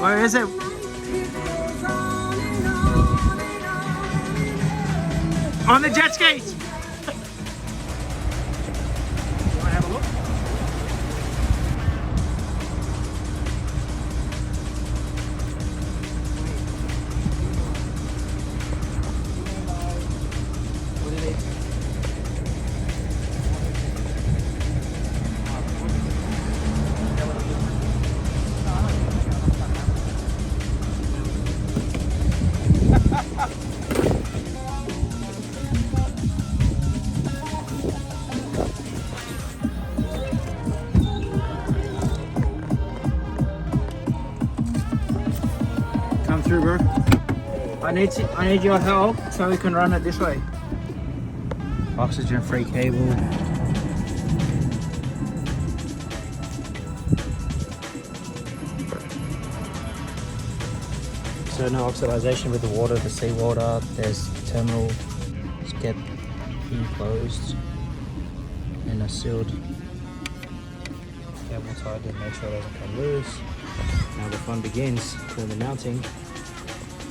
Where is it? On the jet skis! Wanna have a look? Come through, bro. I need your help so we can run it this way. Oxygen-free cable. So no oxidization with the water, the seawater. There's terminal get enclosed and a sealed cable tied to make sure it doesn't come loose. Now the fun begins for the mounting.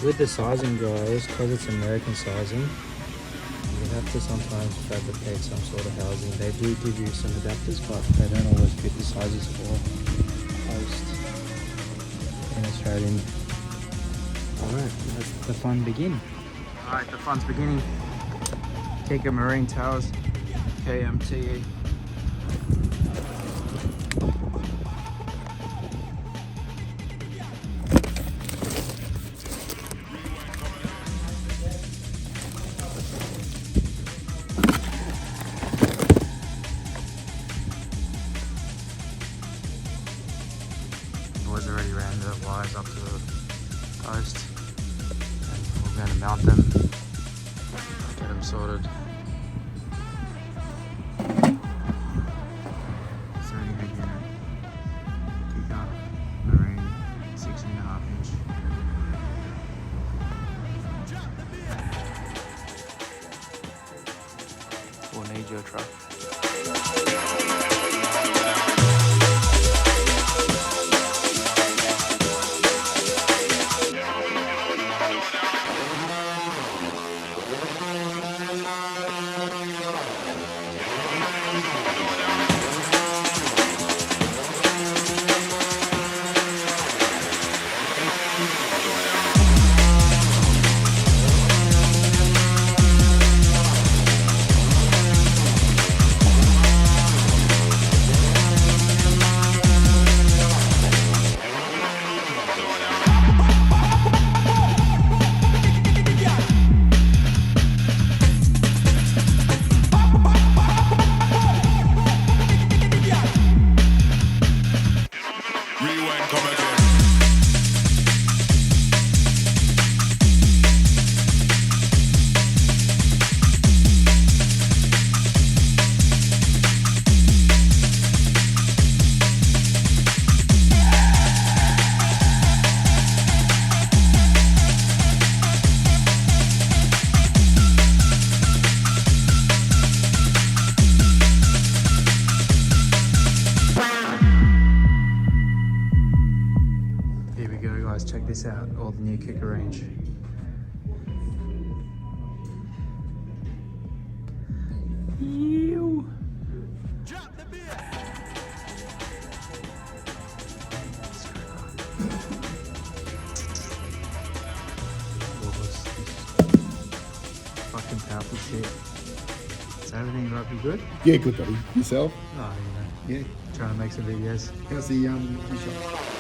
With the sizing, guys, because it's American sizing, you have to sometimes fabricate some sort of housing. They do give you some adapters, but they don't always fit the sizes for post in Australian. Alright, let the fun begin. Alright, the fun's beginning. Kika Marine Towers, KMTE. Boys already ran the wires up to the post, and we're going to mount them, get them sorted. It's already big unit. Kika Marine 16.5 inch. We'll need your truck. Check this out, all the new Kika range. Ew. Drop the beer. Fucking powerful shit. Is everything right? Be good? Yeah, good buddy. Yourself? Oh, Yeah. Trying to make some videos. How's the shop?